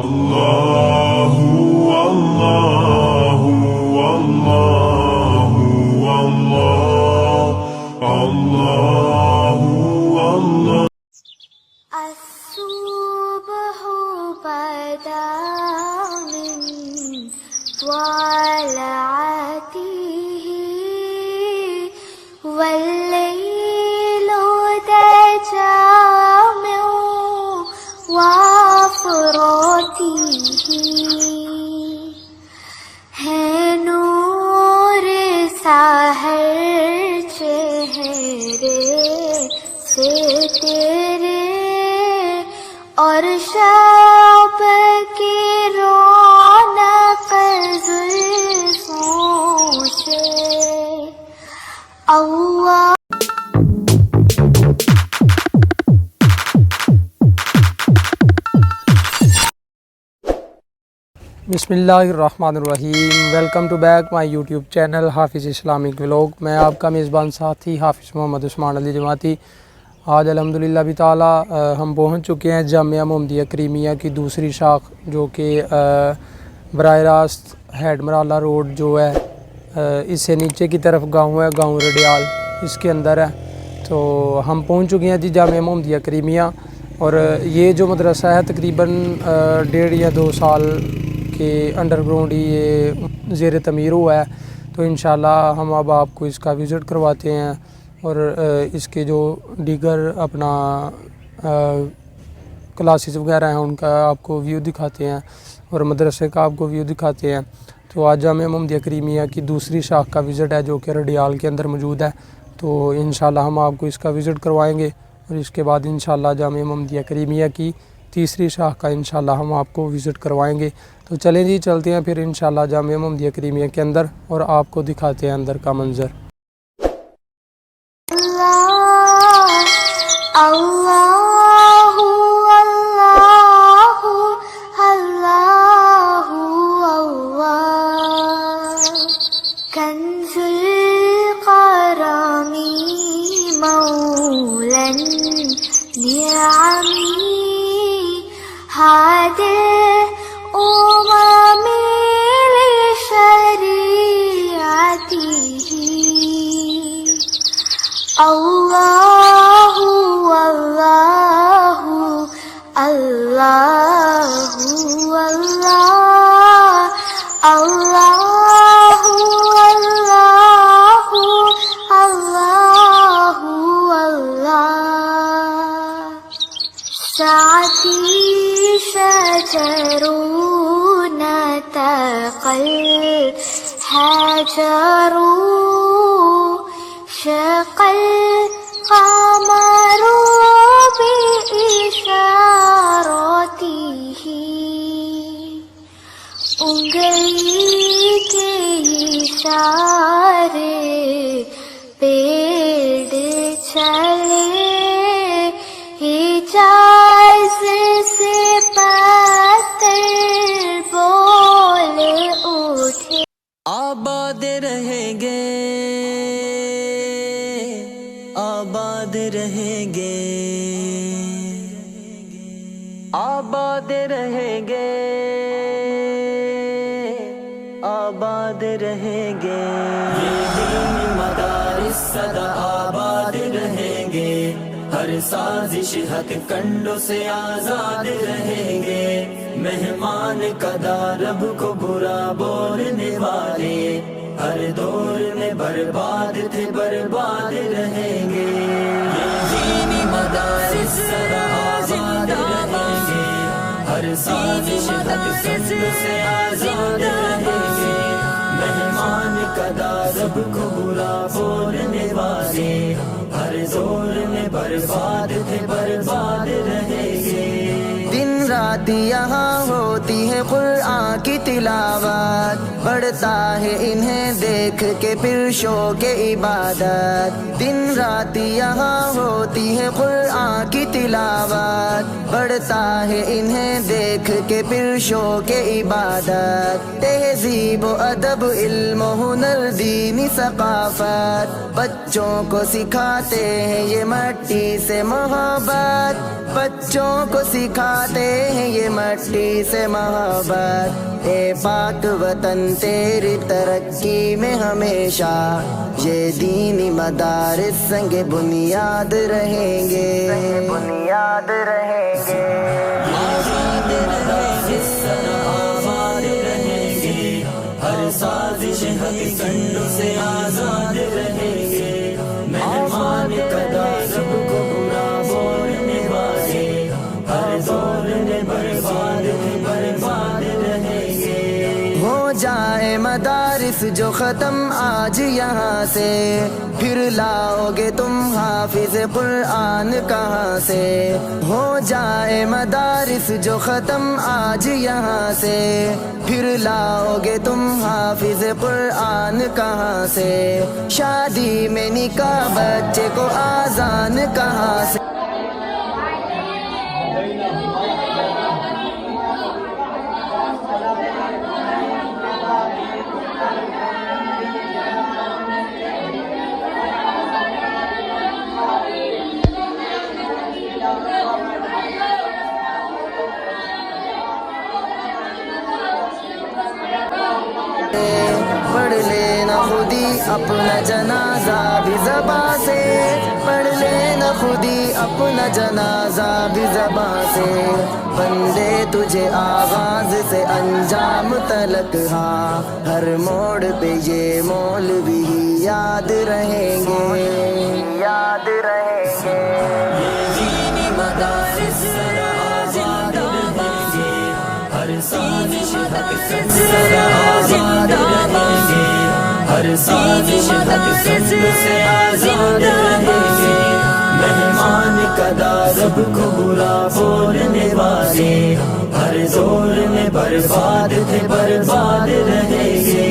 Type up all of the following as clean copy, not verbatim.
الله والله والله والله الله والله. الصبح بدا من طلعته والليل دجى من وفراته ہے نور سحر چہرے سے تیرے اور شب کی رونق زلفوں سے اللہ. بسم اللہ الرحمن الرحیم. Welcome to back my YouTube channel Hafiz Islamic vlog. میں آپ کا میزبان ساتھی حافظ محمد عثمان علی جماعتی. آج الحمدللہ بھی تعالیٰ ہم پہنچ چکے ہیں جامعہ محمدیہ کریمیہ کی دوسری شاخ، جو کہ براہ راست ہیڈ مرالہ روڈ جو ہے اس سے نیچے کی طرف گاؤں ہے، گاؤں رڈیال اس کے اندر ہے. تو ہم پہنچ چکے ہیں جی جامعہ محمدیہ کریمیہ، اور یہ جو مدرسہ ہے تقریباً 1.5 یا 2 سال کے انڈر گراؤنڈ ہی یہ زیر تعمیر ہوا ہے. تو انشاءاللہ ہم اب آپ کو اس کا وزٹ کرواتے ہیں اور اس کے جو دیگر اپنا کلاسز وغیرہ ہیں ان کا آپ کو ویو دکھاتے ہیں اور مدرسے کا آپ کو ویو دکھاتے ہیں. تو آج جامعہ محمدیہ کریمیہ کی دوسری شاخ کا وزٹ ہے جو کہ رڈیال کے اندر موجود ہے. تو انشاءاللہ ہم آپ کو اس کا وزٹ کروائیں گے اور اس کے بعد انشاءاللہ جامعہ محمدیہ کریمیہ کی تیسری شاخ کا انشاءاللہ ہم آپ کو وزٹ کروائیں گے. تو چلیں جی چلتے ہیں پھر انشاءاللہ جامعہ محمدیہ کریمیہ کے اندر اور آپ کو دکھاتے ہیں اندر کا منظر. اللہ اللہ اللہ اللہ کنز الکرمی مولا النعمی ہادی الامم لشریعته اللہ اللہ اللہ اللہ اللہ اللہ اللہ. سعدی شجرون تقل حجر شقل قمر بإشارته انگلی کے اشارے پیڑ چلے حجاز سے پتھر بول اٹھے. آباد رہیں گے آباد رہیں گے آباد رہیں گے آباد رہیں گے. یہ دین مدارس سدا آباد رہیں گے، ہر سازش حق کنڈوں سے آزاد رہیں گے. مہمان قدا رب کو برا بولنے والے ہر دور میں برباد تھے برباد رہیں گے. یہ دینی مدارس سدا آباد رہیں گے، ہر سازش حق کنڈوں سے آزاد رہیں گے. مہمان قدا رب کو برا بولنے والے ہر دور میں برباد تھے برباد رہیں گے. دن رات یہاں ہوتی ہے قرآن کی تلاوت، بڑھتا ہے انہیں دیکھ کے پھر شوق عبادت. دن رات یہاں ہوتی ہے قرآن کی تلاوت، بڑھتا ہے انہیں دیکھ کے پھر شوق عبادت. تہذیب و ادب علم و ہنر دینی ثقافت، بچوں کو سکھاتے ہیں یہ مٹی سے محبت. بچوں کو سکھاتے ہیں یہ مٹی سے محبت، اے پاک وطن تیری ترقی میں ہمیشہ یہ دینی مدارس سنگ بنیاد رہیں گے، بنیاد رہیں گے۔ ہر سازش حق کنڈوں سے آزاد رہیں گے، مہمان قدا رب کو برا بولنے والے ہر دور میں برباد رہیں گے۔ ہو جائے مدارس جو ختم آج یہاں سے، پھر لاؤ گے تم حافظ قرآن کہاں سے؟ ہو جائے مدارس جو ختم آج یہاں سے، پھر لاؤ گے تم حافظ قرآن کہاں سے؟ شادی میں نکاح بچے کو آذان کہاں سے؟ پڑھ لینا خودی اپنا جنازہ بھی زباں سے، پڑھ لینا خودی اپنا جنازہ بھی زباں سے، بندے تجھے آغاز سے انجام تلک، ہاں ہر موڑ پہ یہ مولوی ہی یاد رہیں گے، یاد رہیں گے۔ دینی مدارس آزاد رہیں گے، ہر سازش حق کنڈوں سے آزاد رہیں گے، ہر سازش حق کنڈوں سے آزاد رہیں گے، مہمان قدا رب کو برا بولنے والے ہر دور میں برباد رہیں گے۔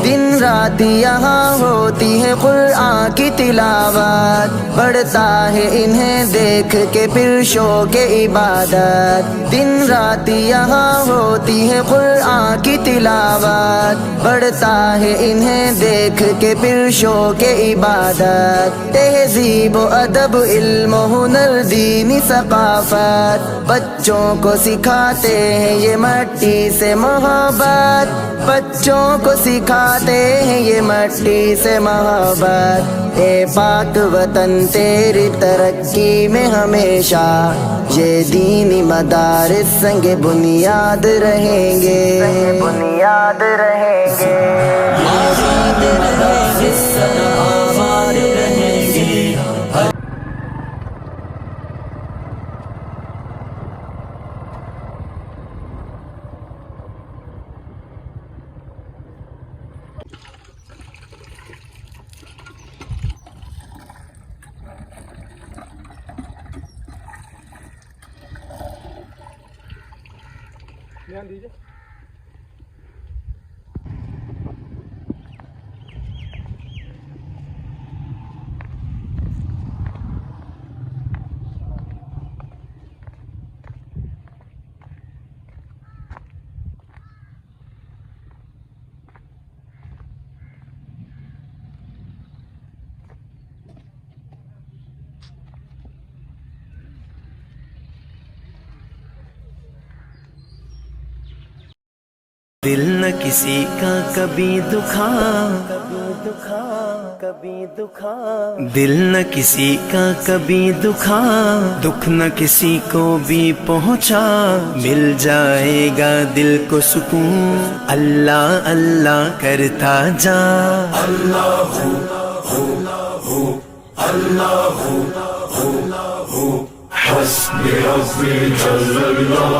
دن رات یہاں ہوتی ہے قرآن کی تلاوت، بڑھتا ہے انہیں دیکھ کے پھر شوق عبادت، دن رات یہاں ہوتی ہے قرآن کی تلاوت، بڑھتا ہے انہیں دیکھ کے پھر شوق عبادت، تہذیب و ادب علم و ہنر دینی ثقافت، بچوں کو سکھاتے ہیں یہ مٹی سے محبت، بچوں کو سکھاتے ہیں یہ مٹی سے محبت، اے پاک وطن تیری ترقی میں ہمیشہ یہ دینی مدارس سنگ بنیاد رہیں گے، بنیاد رہیں گے۔ آزاد رہیں گے، آباد رہیں گے۔ دل نہ کسی کا کبھی دکھا، دل نہ کسی کا کبھی دکھا، دکھ نہ کسی کو بھی پہنچا، مل جائے گا دل کو سکون، اللہ اللہ کرتا جا۔ اللہ حسبی ربی جل اللہ،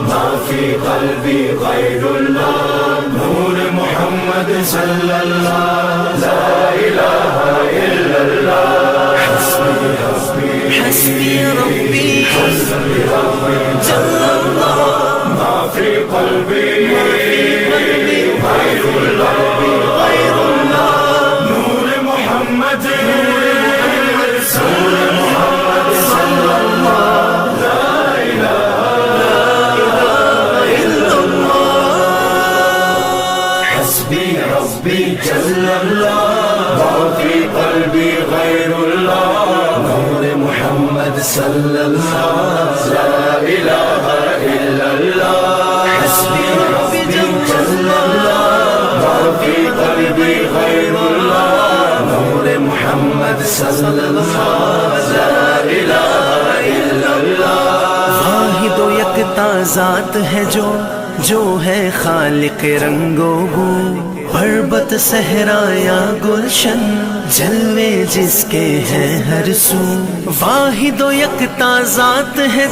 ما فی قلبی غیر اللہ، نور محمد صلی اللہ، لا الہ الا اللہ۔ حسبی ربی حسبی ربی جل اللہ، ما فی قلبی غیر اللہ، نور محمد صلی جل اللہ، ما فی قلبی غیر اللہ، نور محمد صلی اللہ، قلبي غير الله نور محمد صلى الله لا إله إلا الله واحد و یکتا ذات ہے جو ہے خالق رنگ و بو پربت صحرا یا گلشن جلوے جس کے ہیں ہر سو واحد و یکتا ذات ہے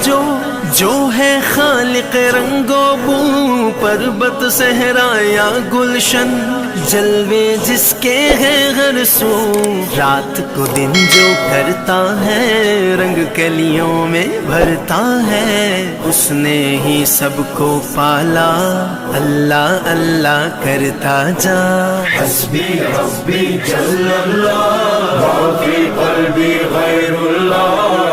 جو ہے خالق رنگ و بو پربت صحرا یا گلشن جلوے جس کے ہیں ہر سو رات کو دن جو کرتا ہے رنگ کلیوں میں بھرتا ہے اس نے ہی سب کو پالا اللہ اللہ کرتا جا حسبي ربي جل الله ما في قلبي غير الله